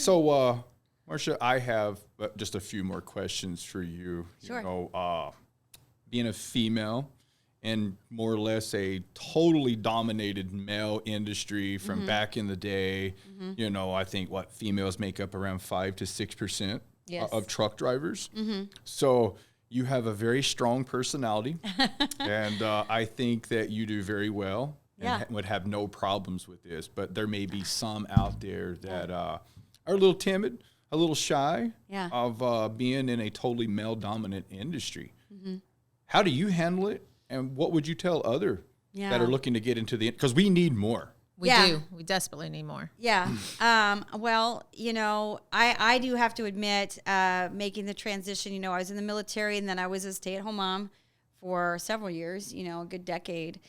So, Marcia, I have just a few more questions for you. Sure. You know, being a female in more or less a totally dominated male industry from back in the day, you know, I think females make up around 5 to 6% Yes. of truck drivers. So you have a very strong personality, and I think that you do very well and would have no problems with this. But there may be some out there that are a little timid, a little shy of being in a totally male-dominant industry. How do you handle it? And what would you tell other that are looking to get into because we need more. We do. We desperately need more. Yeah. Well, you know, I do have to admit, making the transition, you know, I was in the military and then I was a stay-at-home mom for several years, you know, a good decade.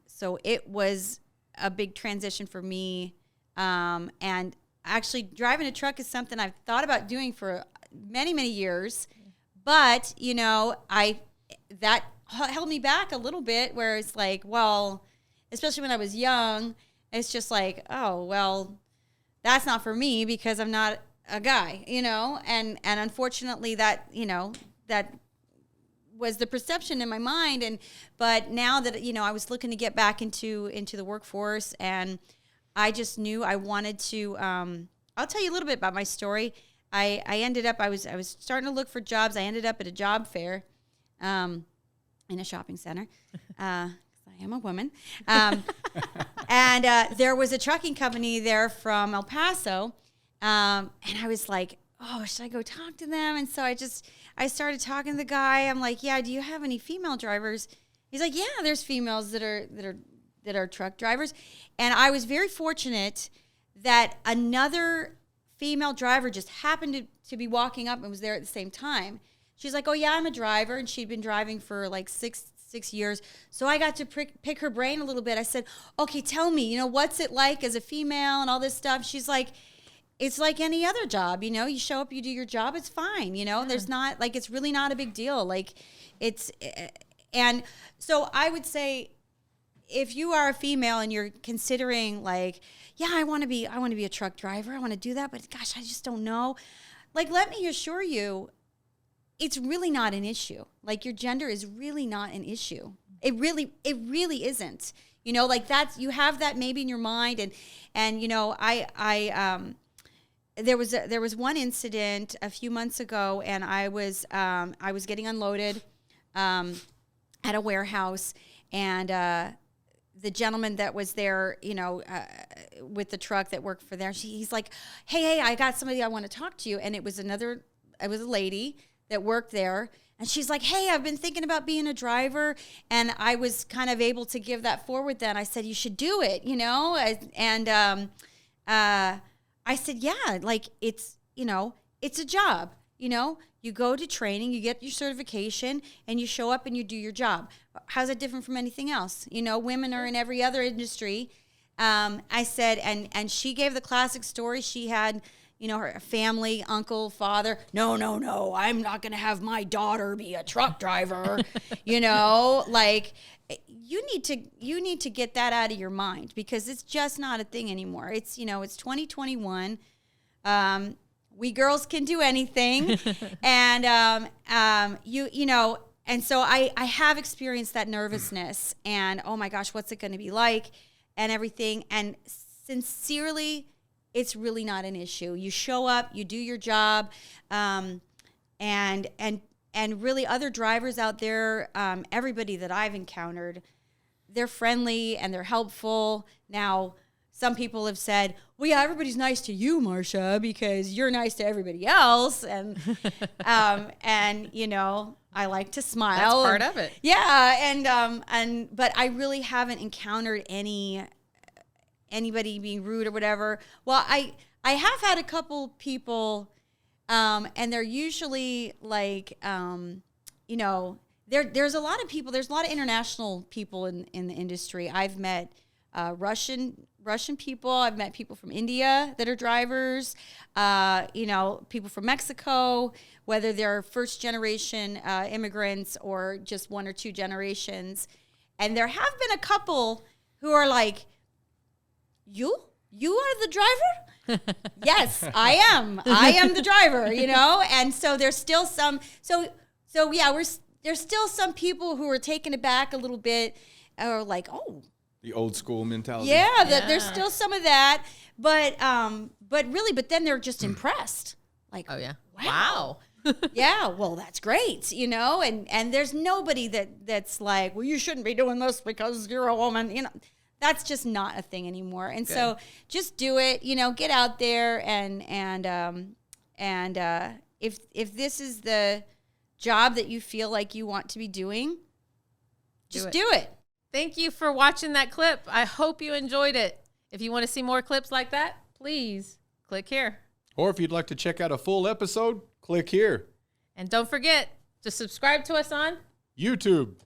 So it was a big transition for me. And actually driving a truck is something I've thought about doing for many, many years. But, you know, that held me back a little bit where it's like, well, especially when I was young, it's just like, oh, well, that's not for me because I'm not a guy, you know? And unfortunately that, you know, that was the perception in my mind. But now that, you know, I was looking to get back into the workforce and I just knew I wanted to, I'll tell you a little bit about my story. I ended up, I was starting to look for jobs. I ended up at a job fair, in a shopping center. I am a woman. And there was a trucking company there from El Paso. And I was like, oh, should I go talk to them? And so I started talking to the guy. I'm like, yeah, do you have any female drivers? He's like, yeah, there's females that are truck drivers. And I was very fortunate that another female driver just happened to be walking up and was there at the same time. She's like, oh, yeah, I'm a driver. And she'd been driving for like six years. So I got to pick her brain a little bit. I said, okay, tell me, you know, what's it like as a female and all this stuff? She's like, it's like any other job, you know, you show up, you do your job, it's fine. You know, there's not like, it's really not a big deal. Like and so I would say if you are a female and you're considering like, yeah, I want to be a truck driver. I want to do that. But gosh, I just don't know. Like, let me assure you, it's really not an issue. Like your gender is really not an issue. It really isn't. You know, like that's, you have that maybe in your mind. And, you know, there was one incident a few months ago and I was getting unloaded, at a warehouse and, the gentleman that was there, you know, with the truck that worked for there, he's like, hey, I got somebody I want to talk to you. And it was a lady that worked there. And she's like, hey, I've been thinking about being a driver. And I was kind of able to give that forward then. I said, you should do it, you know? I said, yeah, like it's, you know, it's a job, you know? You go to training, you get your certification, and you show up and you do your job. How's it different from anything else? You know, women are in every other industry. I said, and she gave the classic story. She had, you know, her family, uncle, father. No, I'm not going to have my daughter be a truck driver. You know, like you need to get that out of your mind because it's just not a thing anymore. It's, you know, it's 2021. We girls can do anything. And, you know, and so I have experienced that nervousness and, oh my gosh, what's it going to be like and everything. And sincerely, it's really not an issue. You show up, you do your job. And really other drivers out there, everybody that I've encountered, they're friendly and they're helpful. Now, some people have said, well, yeah, everybody's nice to you, Marcia, because you're nice to everybody else. And, you know, I like to smile. That's part of it. Yeah. But I really haven't encountered anybody being rude or whatever. Well, I have had a couple people, and they're usually like, you know, there's a lot of people, there's a lot of international people in the industry. I've met, Russian people. I've met people from India that are drivers, you know, people from Mexico, whether they're first generation immigrants or just one or two generations. And there have been a couple who are like, you are the driver? Yes, I am. I am the driver, you know? And so there's still some, there's still some people who are taken aback a little bit or like, oh. The old school mentality. Yeah, there's still some of that. But then they're just impressed. Like, oh, yeah. Wow. Yeah, well, that's great, you know? And there's nobody that's like, well, you shouldn't be doing this because you're a woman, you know? That's just not a thing anymore. And so just do it, you know, get out there and if this is the job that you feel like you want to be doing, just do it. Thank you for watching that clip. I hope you enjoyed it. If you want to see more clips like that, please click here. Or if you'd like to check out a full episode, click here. And don't forget to subscribe to us on YouTube.